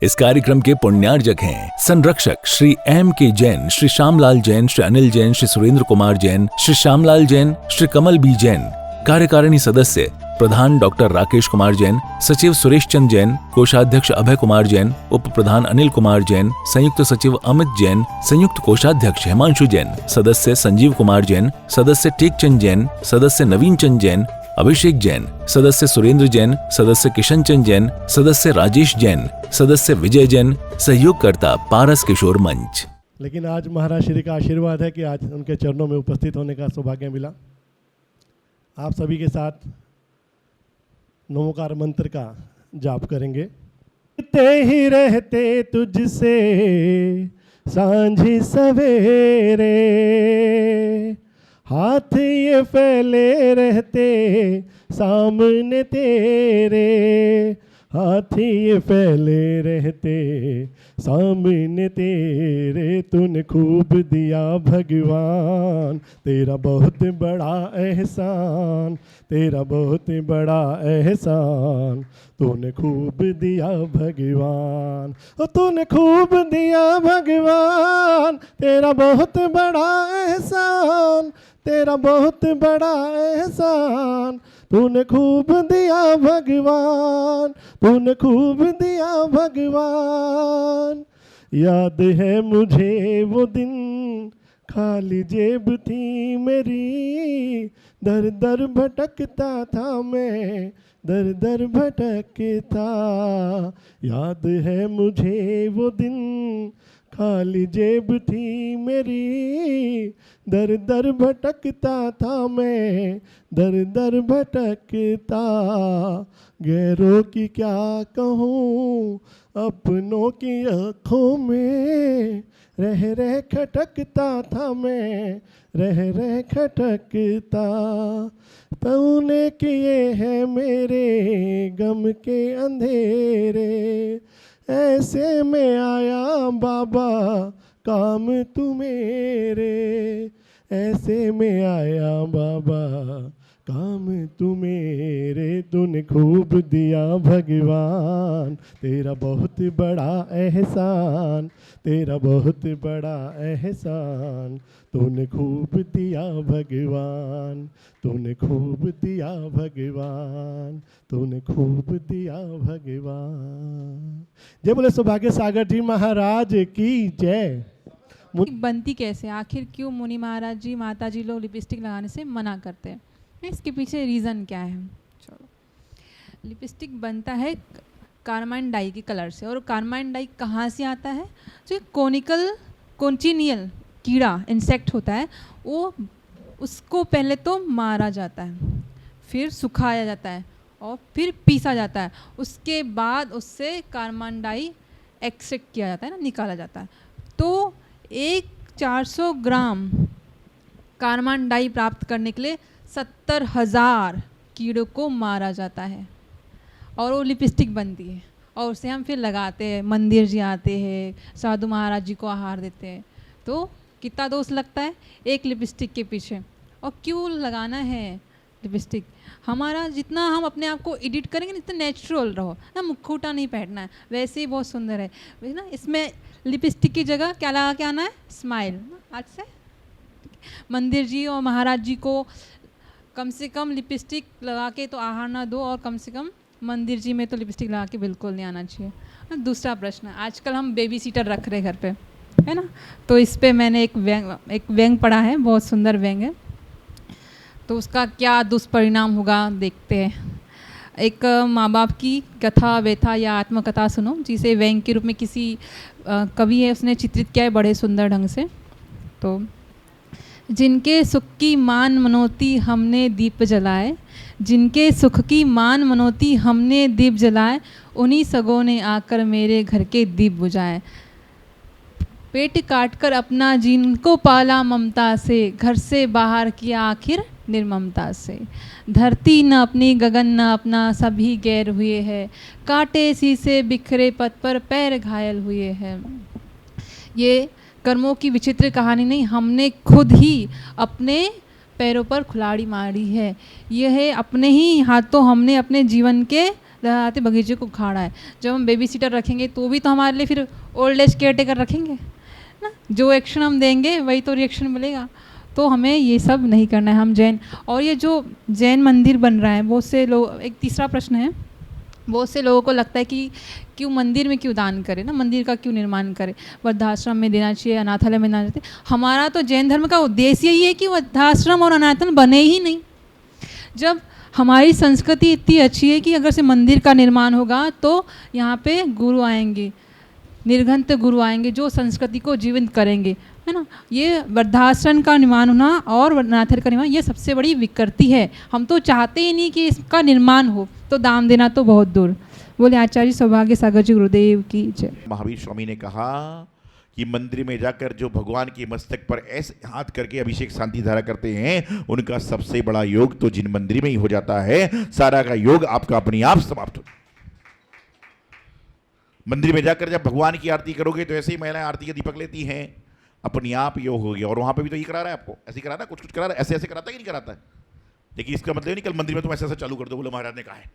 इस कार्यक्रम के पुण्यार्जक हैं संरक्षक श्री M.K. जैन, श्री श्यामलाल जैन, श्री अनिल जैन, श्री सुरेंद्र कुमार जैन, श्री श्यामलाल जैन, श्री कमल बी जैन। कार्यकारिणी सदस्य प्रधान डॉक्टर राकेश कुमार जैन, सचिव सुरेश चंद जैन, कोषाध्यक्ष अभय कुमार जैन, उप प्रधान अनिल कुमार जैन, संयुक्त सचिव अमित जैन, संयुक्त कोषाध्यक्ष हिमांशु जैन, सदस्य संजीव कुमार जैन, सदस्य टेकचंद जैन, सदस्य नवीन चंद जैन, अभिषेक जैन, सदस्य सुरेंद्र जैन, सदस्य किशन चंद जैन, सदस्य राजेश जैन, सदस्य विजय जैन, सहयोगकर्ता पारस किशोर मंच। लेकिन आज महाराज श्री का आशीर्वाद है कि आज उनके चरणों में उपस्थित होने का सौभाग्य मिला। आप सभी के साथ नमोकार मंत्र का जाप करेंगे। ते ही रहते तुझसे सांझी सवेरे, हाथ ये फैले रहते सामने तेरे, हाथ ये फैले रहते सामने तेरे। तूने खूब दिया भगवान, तेरा बहुत बड़ा एहसान, तेरा बहुत बड़ा एहसान। तूने खूब दिया भगवान, ओ तूने खूब दिया भगवान, तेरा बहुत बड़ा एहसान, तेरा बहुत बड़ा एहसान। तूने खूब दिया भगवान, तूने खूब दिया भगवान। याद है मुझे वो दिन खाली जेब थी मेरी, दर दर भटकता था मैं, दर दर भटकता। याद है मुझे वो दिन खाली जेब थी मेरी, दर दर भटकता था मैं, दर दर भटकता। गैरों की क्या कहूँ, अपनों की आँखों में रह रह खटकता था मैं, रह रह खटकता। तूने किए हैं मेरे गम के अंधेरे, ऐसे में आया बाबा काम तू मेरे, ऐसे में आया बाबा काम तू मेरे। तूने खूब दिया भगवान, तेरा बहुत बड़ा एहसान, तेरा बहुत बड़ा एहसान। तूने खूब दिया भगवान, तूने खूब दिया भगवान, तूने खूब दिया भगवान। जय बोले सौभाग्य सागर जी महाराज की जय। बनती कैसे, आखिर क्यों मुनि महाराज जी माता जी लोग लिपस्टिक लगाने से मना करते हैं, इसके पीछे रीज़न क्या है? चलो, लिपस्टिक बनता है कार्माइन डाई के कलर से, और कार्माइन डाई कहाँ से आता है? जो कॉन्चिनियल कीड़ा इंसेक्ट होता है, वो उसको पहले तो मारा जाता है, फिर सुखाया जाता है और फिर पीसा जाता है, उसके बाद उससे कार्बान डाई एक्सट्रैक्ट किया जाता है ना, निकाला जाता है। तो 400 ग्राम कार्बान डाई प्राप्त करने के लिए 70,000 कीड़ों को मारा जाता है और वो लिपस्टिक बनती है, और उसे हम फिर लगाते हैं। मंदिर जी आते हैं, साधु महाराज जी को आहार देते हैं, तो कितना दोष लगता है एक लिपस्टिक के पीछे। और क्यों लगाना है लिपस्टिक? हमारा जितना हम अपने आप को एडिट करेंगे जितना नेचुरल रहो ना, मुखौटा नहीं पहनना है, वैसे ही बहुत सुंदर है ना। इसमें लिपस्टिक की जगह क्या लगा के आना है? स्माइल। आज से मंदिर जी और महाराज जी को कम से कम लिपस्टिक लगा के तो आहार ना दो, और कम से कम मंदिर जी में तो लिपस्टिक लगा के बिल्कुल नहीं आना चाहिए। दूसरा प्रश्न, आजकल हम बेबी सीटर रख रहे घर पे, है ना, तो इस पे मैंने एक व्यंग पढ़ा है, बहुत सुंदर व्यंग है, तो उसका क्या दुष्परिणाम होगा देखते हैं। एक माँ बाप की कथा व्यथा या आत्मकथा सुनो, जिसे व्यंग के रूप में किसी कवि है उसने चित्रित किया है बड़े सुंदर ढंग से। तो जिनके सुख की मान मनोती हमने दीप जलाए, जिनके सुख की मान मनोती हमने दीप जलाए, उन्हीं सगों ने आकर मेरे घर के दीप बुझाए। पेट काटकर अपना जिनको पाला ममता से, घर से बाहर किया आखिर निर्ममता से। धरती न अपनी गगन न अपना, सभी गैर हुए हैं, काटे शीसे बिखरे पथ पर पैर घायल हुए हैं। ये कर्मों की विचित्र कहानी नहीं, हमने खुद ही अपने पैरों पर खुलाड़ी मारी है। यह है अपने ही हाथों हमने अपने जीवन के लहराते बगीचे को उखाड़ा है। जब हम बेबी सीटर रखेंगे तो भी तो हमारे लिए फिर ओल्ड एज केयर टेकर रखेंगे ना, जो एक्शन हम देंगे वही तो रिएक्शन मिलेगा। तो हमें ये सब नहीं करना है। हम जैन, और ये जो जैन मंदिर बन रहा है बहुत से लोग, एक तीसरा प्रश्न है, बहुत से लोगों को लगता है कि क्यों मंदिर में क्यों दान करें ना, मंदिर का क्यों निर्माण करें, वृद्धाश्रम में देना चाहिए, अनाथालय में देना चाहिए। हमारा तो जैन धर्म का उद्देश्य यही है कि वृद्धाश्रम और अनाथालय बने ही नहीं। जब हमारी संस्कृति इतनी अच्छी है कि अगर से मंदिर का निर्माण होगा तो यहाँ पे गुरु आएंगे, निर्घंत गुरु आएंगे जो संस्कृति को जीवित करेंगे, है ना। ये वृद्धाश्रम का निर्माण होना और अनाथालय का निर्माण, ये सबसे बड़ी विकृति है। हम तो चाहते ही नहीं कि इसका निर्माण हो, तो दान देना तो बहुत दूर। बोले आचार्य सौभाग्य सागर जी गुरुदेव की जय। महावीर स्वामी ने कहा कि मंदिर में जाकर जो भगवान के मस्तक पर ऐसे हाथ करके अभिषेक शांति धारा करते हैं, उनका सबसे बड़ा योग तो जिन मंदिर में ही हो जाता है। सारा का योग आपका अपने आप समाप्त हो। मंदिर में जाकर जब भगवान की आरती करोगे तो ऐसे ही महिलाएं आरती के दीपक लेती हैं, अपने आप योग हो गया। और वहां पे भी तो ये करा रहा है आपको, ऐसे करा रहा है, कुछ कुछ करा रहा है, ऐसे ऐसे कराता है कि नहीं कराता है। लेकिन इसका मतलब नहीं कल मंदिर में तुम ऐसे ऐसे चालू कर दो, बोले महाराज ने कहा है।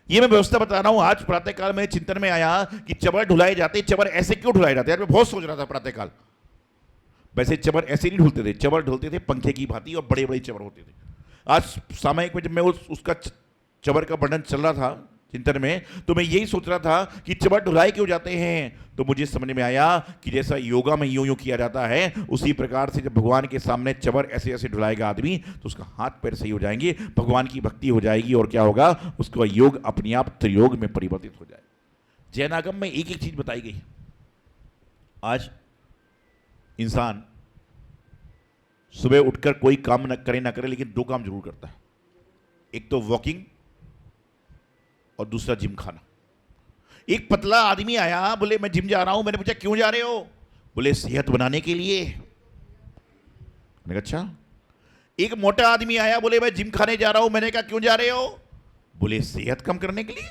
ये मैं व्यवस्था बता रहा हूं। आज प्रातःकाल में चिंतन में आया कि चबर ढुलाए जाते, चबर ऐसे क्यों ढुलाए जाते। यार मैं बहुत सोच रहा था प्रातःकाल, वैसे चबर ऐसे नहीं ढुलते थे, चबर ढुलते थे पंखे की भांति और बड़े बड़े चबर होते थे। आज सामयिक में जब मैं उसका चबर का वर्णन चल रहा था चिंतन में, तो मैं यही सोच रहा था कि चबर ढुलाए क्यों जाते हैं। तो मुझे समझ में आया कि जैसा योगा में यूं यूं किया जाता है, उसी प्रकार से जब भगवान के सामने चबर ऐसे ऐसे ढुलाएगा आदमी, तो उसका हाथ पैर सही हो जाएंगे, भगवान की भक्ति हो जाएगी, और क्या होगा, उसका योग अपने आप त्रियोग में परिवर्तित हो जाए। जैनागम में एक एक चीज बताई गई। आज इंसान सुबह उठकर कोई काम न करे लेकिन दो काम जरूर करता है। एक तो वॉकिंग और दूसरा जिम खाना। एक पतला आदमी आया, बोले मैं जिम जा रहा हूं। मैंने पूछा क्यों जा रहे हो, बोले सेहत बनाने के लिए। मैंने कहा अच्छा। एक मोटा आदमी आया, बोले मैं जिम खाने जा रहा हूं। मैंने कहा क्यों जा रहे हो, बोले सेहत कम करने के लिए।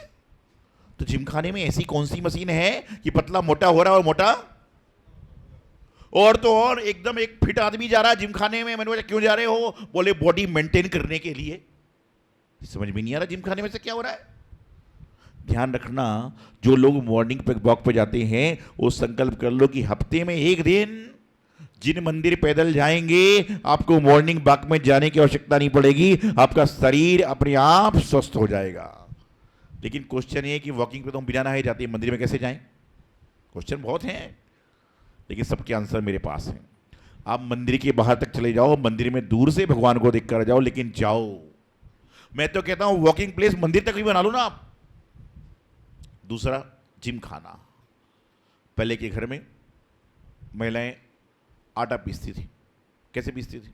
तो जिम खाने में ऐसी कौन सी मशीन है कि पतला मोटा हो रहा है और मोटा, और तो और एकदम एक फिट आदमी जा रहा है जिम खाने में। मैंने पूछा क्यों जा रहे हो, बोले बॉडी मेंटेन करने के लिए। समझ में नहीं आ रहा जिम खाने में से क्या हो रहा है। ध्यान रखना, जो लोग मॉर्निंग पे वॉक पे जाते हैं वो संकल्प कर लो कि हफ्ते में एक दिन जिन मंदिर पैदल जाएंगे आपको मॉर्निंग वॉक में जाने की आवश्यकता नहीं पड़ेगी, आपका शरीर अपने आप स्वस्थ हो जाएगा। लेकिन क्वेश्चन ये है कि वॉकिंग पे तो हम बिना नहाए जाते हैं, मंदिर में कैसे जाएं। क्वेश्चन बहुत हैं, लेकिन सबके आंसर मेरे पास हैं। आप मंदिर के बाहर तक चले जाओ, मंदिर में दूर से भगवान को देख कर जाओ, लेकिन जाओ। मैं तो कहता हूं वॉकिंग प्लेस मंदिर तक भी बना लो ना आप। दूसरा, जिम खाना। पहले के घर में महिलाएं आटा पीसती थी। कैसे पीसती थी,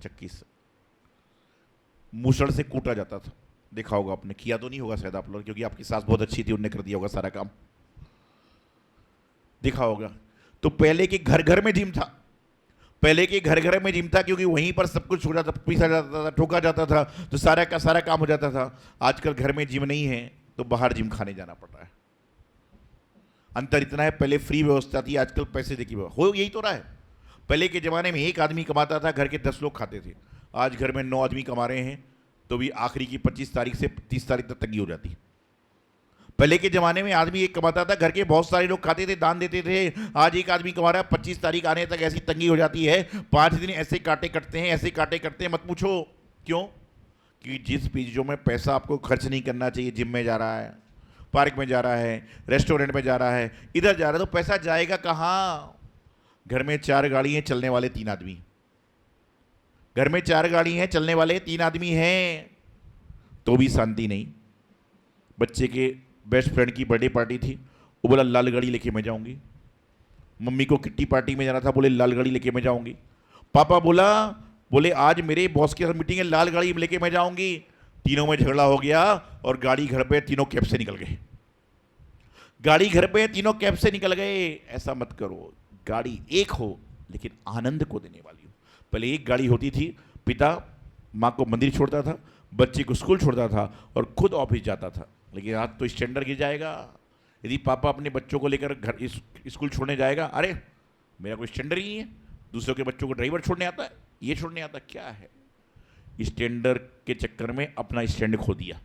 चक्की से, मूसड़ से कूटा जाता था। देखा होगा आपने, किया तो नहीं होगा शायद आप लोग, क्योंकि आपकी सास बहुत अच्छी थी, उन्होंने कर दिया होगा सारा काम, देखा होगा। तो पहले के घर घर में जिम था, पहले के घर घर में जिम था, क्योंकि वहीं पर सब कुछ हो जाता, पीसा जाता था, ठोका जाता था, तो सारा का सारा काम हो जाता था। आजकल घर में जिम नहीं है तो बाहर जिम खाने जाना पड़ रहा है। अंतर इतना है, पहले फ्री व्यवस्था थी, आजकल पैसे देखी हो। यही तो रहा है। पहले के ज़माने में एक आदमी कमाता था, घर के 10 लोग खाते थे। आज घर में 9 आदमी कमा रहे हैं तो भी आखिरी की 25 तारीख से 30 तारीख तक तंगी हो जाती। पहले के ज़माने में आदमी एक कमाता था, घर के बहुत सारे लोग खाते थे, दान देते थे। आज एक आदमी कमा रहा है, 25 तारीख आने तक ऐसी तंगी हो जाती है, 5 दिन ऐसे काटे कटते हैं, ऐसे काटे कटते हैं, मत पूछो क्यों। कि जिस चीज़ों में पैसा आपको खर्च नहीं करना चाहिए, जिम में जा रहा है, पार्क में जा रहा है, रेस्टोरेंट में जा रहा है, इधर जा रहा है, तो पैसा जाएगा कहाँ। घर में 4 गाड़ी हैं, चलने वाले 3 आदमी। घर में 4 गाड़ी हैं, चलने वाले 3 आदमी हैं, तो भी शांति नहीं। बच्चे के बेस्ट फ्रेंड की बर्थडे पार्टी थी, वो बोला लाल गाड़ी लेके मैं जाऊंगी। मम्मी को किट्टी पार्टी में जाना था, बोले लाल गाड़ी लेके मैं जाऊंगी। पापा बोले आज मेरे बॉस के साथ मीटिंग है, लाल गाड़ी लेके मैं जाऊंगी। तीनों में झगड़ा हो गया और गाड़ी घर पे, तीनों कैब से निकल गए। गाड़ी घर पे, तीनों कैब से निकल गए। ऐसा मत करो, गाड़ी एक हो लेकिन आनंद को देने वाली हो। पहले एक गाड़ी होती थी, पिता माँ को मंदिर छोड़ता था, बच्चे को स्कूल छोड़ता था और खुद ऑफिस जाता था। लेकिन आज तो स्टैंडर्ड गिर जाएगा। यदि पापा अपने बच्चों को लेकर घर स्कूल छोड़ने जाएगा, अरे मेरा कोई स्टैंडर्ड ही नहीं है, दूसरों के बच्चों को ड्राइवर छोड़ने आता है, ये छोड़ने आता, क्या है। स्टैंडर्ड के चक्कर में अपना स्टैंड खो दिया।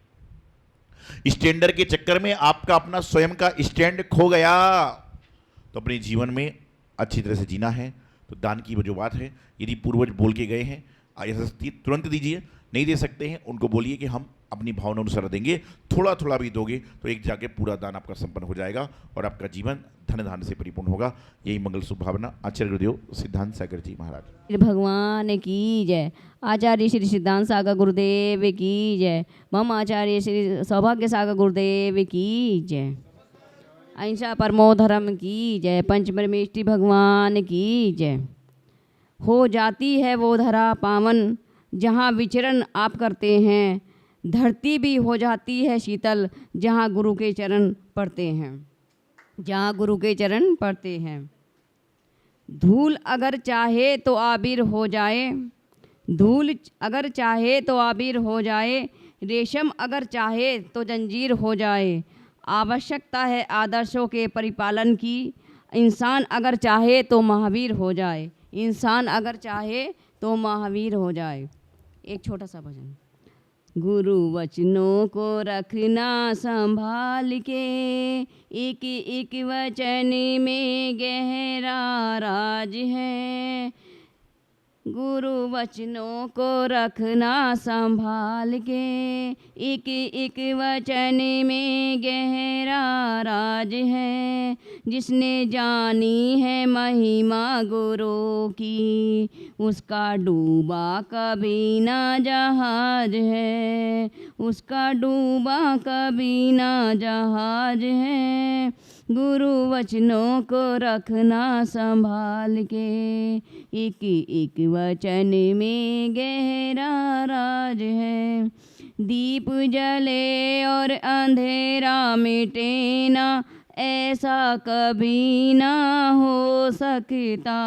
स्टैंडर्ड के चक्कर में आपका अपना स्वयं का स्टैंड खो गया। तो अपने जीवन में अच्छी तरह से जीना है। तो दान की वो जो बात है, यदि पूर्वज बोल के गए हैं यथाशक्ति तुरंत दीजिए, नहीं दे सकते हैं उनको बोलिए कि हम अपनी भावना अनुसार देंगे, थोड़ा थोड़ा भी दोगे तो एक जाके पूरा दान आपका संपन्न हो जाएगा और आपका जीवन धन धान्य से परिपूर्ण होगा। यही मंगल शुभ भावना। आचार्य गुरुदेव सिद्धांत सागर जी महाराज भगवान की जय। आचार्य श्री सिद्धांत सागर गुरुदेव की जय। मम आचार्य श्री सौभाग्य सागर गुरुदेव की जय। अहिंसा परमो धर्म की जय। पंचपरमेष्टि भगवान की जय। हो जाती है वो धरा पावन जहाँ विचरण आप करते हैं, धरती भी हो जाती है शीतल जहाँ गुरु के चरण पड़ते हैं, जहाँ गुरु के चरण पड़ते हैं। धूल अगर चाहे तो आबिर हो जाए, धूल अगर चाहे तो आबिर हो जाए, रेशम अगर चाहे तो जंजीर हो जाए। आवश्यकता है आदर्शों के परिपालन की, इंसान अगर चाहे तो महावीर हो जाए, इंसान अगर चाहे तो महावीर हो जाए। एक छोटा सा भजन। गुरु वचनों को रखना संभाल के, एक एक वचन में गहरा राज है। गुरु वचनों को रखना संभाल के, एक एक वचन में गहरा राज है। जिसने जानी है महिमा गुरु की, उसका डूबा कभी ना जहाज है, उसका डूबा कभी ना जहाज है। गुरु वचनों को रखना संभाल के, एक एक वचन में गहरा राज है। दीप जले और अंधेरा मिटे ना, ऐसा कभी ना हो सकता।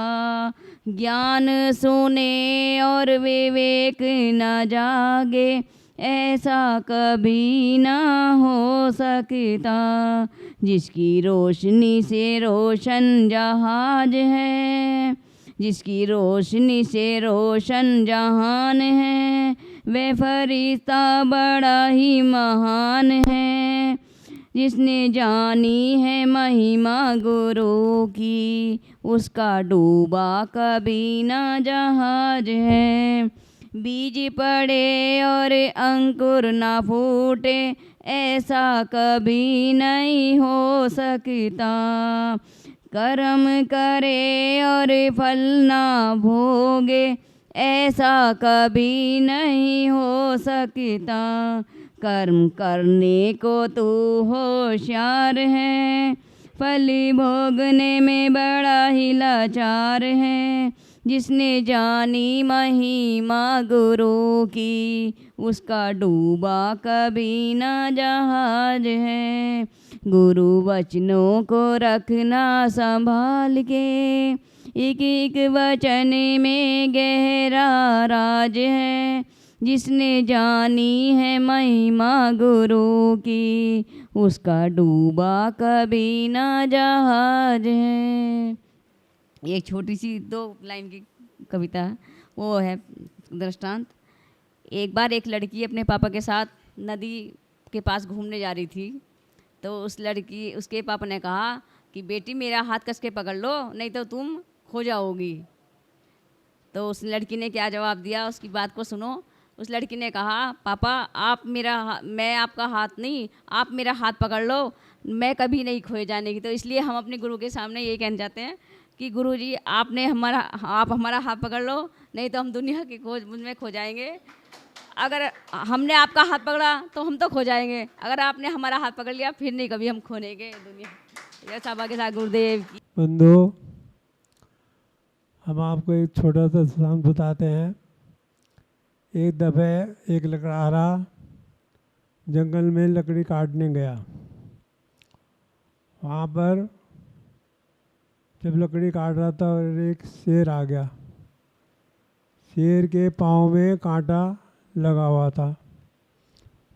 ज्ञान सुने और विवेक न जागे, ऐसा कभी ना हो सकता। जिसकी रोशनी से रोशन जहाज है, जिसकी रोशनी से रोशन जहान है, वह फरिश्ता बड़ा ही महान है। जिसने जानी है महिमा गुरु की, उसका डूबा कभी ना जहाज है। बीज पड़े और अंकुर ना फूटे, ऐसा कभी नहीं हो सकता। कर्म करे और फल ना भोगे, ऐसा कभी नहीं हो सकता। कर्म करने को तू होशियार है, फल भोगने में बड़ा ही लाचार है। जिसने जानी महिमा गुरु की, उसका डूबा कभी ना जहाज है। गुरु वचनों को रखना संभाल के, एक एक वचन में गहरा राज है। जिसने जानी है महिमा गुरु की, उसका डूबा कभी ना जहाज है। एक छोटी सी 2 लाइन की कविता, वो है दृष्टांत। एक बार एक लड़की अपने पापा के साथ नदी के पास घूमने जा रही थी। तो उसके पापा ने कहा कि बेटी मेरा हाथ कस के पकड़ लो, नहीं तो तुम खो जाओगी। तो उस लड़की ने क्या जवाब दिया, उसकी बात को सुनो। उस लड़की ने कहा, पापा मैं आपका हाथ नहीं, आप मेरा हाथ पकड़ लो, मैं कभी नहीं खोए जाने की। तो इसलिए हम अपने गुरु के सामने ये कहना चाहते हैं कि गुरु जी आप हमारा हाथ पकड़ लो, नहीं तो हम दुनिया की खोज में खो जाएंगे। अगर हमने आपका हाथ पकड़ा तो हम तो खो जाएंगे, अगर आपने हमारा हाथ पकड़ लिया फिर नहीं कभी हम खोनेंगे दुनिया। ये सभा के साथ गुरुदेव की। बंधु, हम आपको एक छोटा सा दृष्टांत बताते हैं। एक दफ़े एक लकड़हारा जंगल में लकड़ी काटने गया। वहाँ पर जब लकड़ी काट रहा था और एक शेर आ गया। शेर के पाँव में कांटा लगा हुआ था,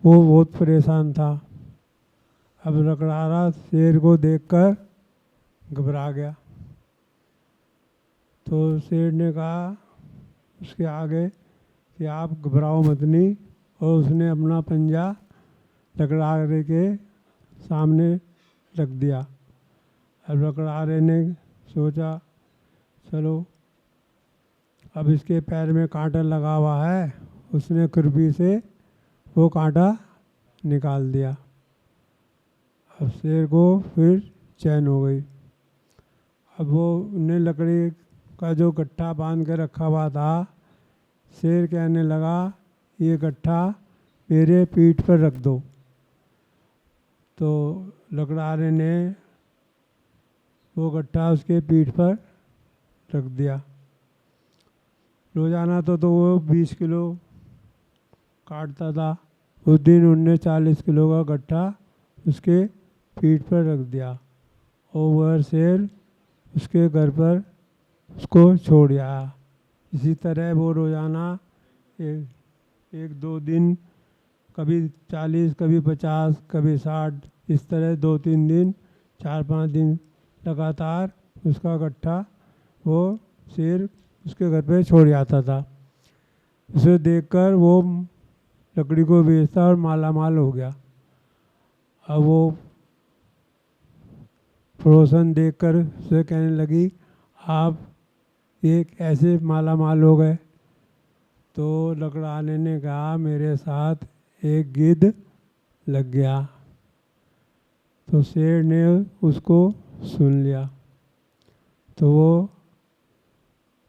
वो बहुत परेशान था। अब लकड़हारा शेर को देखकर घबरा गया। तो शेर ने कहा उसके आगे कि आप घबराओ मत नहीं, और उसने अपना पंजा लकड़हारे के सामने रख दिया। अब लकड़हारे ने सोचा चलो अब इसके पैर में कांटा लगा हुआ है, उसने खुरपी से वो कांटा निकाल दिया। अब शेर को फिर चैन हो गई। अब वो ने लकड़ी का जो गट्ठा बांध के रखा हुआ था, शेर कहने लगा ये गट्ठा मेरे पीठ पर रख दो। तो लकड़हारे ने वो गट्ठा उसके पीठ पर रख दिया। रोज़ाना तो वो 20 किलो काटता था। उस दिन उनने 40 किलो का गट्ठा उसके पीठ पर रख दिया और वह शेर उसके घर पर उसको छोड़ आया। इसी तरह वो रोज़ाना एक दो दिन, कभी 40, कभी 50, कभी 60, इस तरह 2-3 दिन, 4-5 दिन लगातार उसका गट्ठा वो शेर उसके घर पे छोड़ आता था। उसे देखकर वो लकड़ी को बेचता और माला माल हो गया। अब वो पड़ोसन देखकर उसे कहने लगी आप एक ऐसे माला माल हो गए। तो लकड़हारे ने कहा मेरे साथ एक गिद्ध लग गया। तो शेर ने उसको सुन लिया। तो वो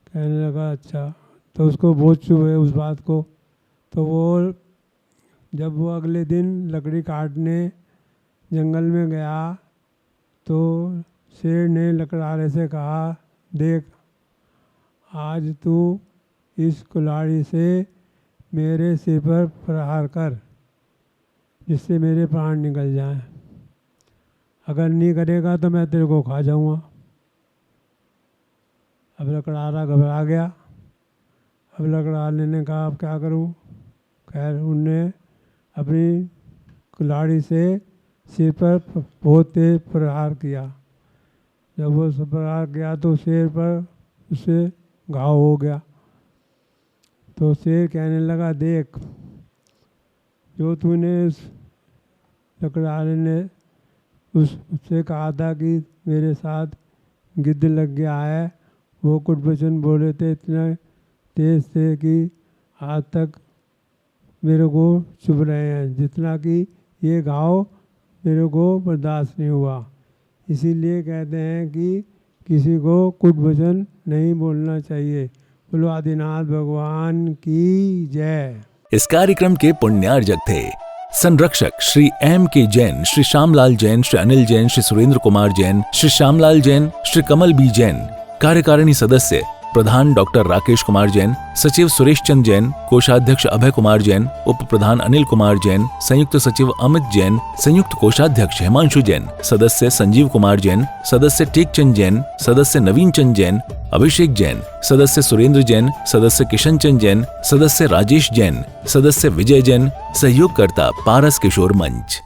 कहने लगा अच्छा, तो उसको बहुत चुभे उस बात को। तो वो जब वो अगले दिन लकड़ी काटने जंगल में गया तो शेर ने लकड़हारे से कहा देख आज तू इस कुल्हाड़ी से मेरे सिर पर प्रहार कर जिससे मेरे प्राण निकल जाएं। अगर नहीं करेगा तो मैं तेरे को खा जाऊंगा। अब लकड़हारा घबरा गया। अब लकड़हारे ने कहा अब क्या करूं। खैर उनने अपनी कुल्हाड़ी से सिर पर बहुत तेज प्रहार किया। जब वो प्रहार किया तो शेर पर उसे घाव हो गया। तो शेर कहने लगा देख जो तूने उस लकड़हारे ने उससे कहा था कि मेरे साथ गिद्ध लग गया है, वो कुछ वचन बोले थे इतने तेज थे कि आज तक मेरे को चुभ रहे हैं, जितना कि ये घाव मेरे को बर्दाश्त नहीं हुआ। इसीलिए कहते हैं कि किसी को कुछ वचन नहीं बोलना चाहिए। बोलो आदिनाथ भगवान की जय। इस कार्यक्रम के पुण्यार्जक थे संरक्षक श्री M.K. जैन, श्री श्यामलाल जैन, श्री अनिल जैन, श्री सुरेंद्र कुमार जैन, श्री श्यामलाल जैन, श्री कमल बी जैन। कार्यकारिणी सदस्य प्रधान डॉक्टर राकेश कुमार जैन, सचिव सुरेश चंद जैन, कोषाध्यक्ष अभय कुमार जैन, उप प्रधान अनिल कुमार जैन, संयुक्त सचिव अमित जैन, संयुक्त कोषाध्यक्ष हिमांशु जैन, सदस्य संजीव कुमार जैन, सदस्य टेकचंद जैन, सदस्य नवीन चंद जैन, अभिषेक जैन, सदस्य सुरेंद्र जैन, सदस्य किशन चंद जैन, सदस्य राजेश जैन, सदस्य विजय जैन, सहयोगकर्ता पारस किशोर मंच।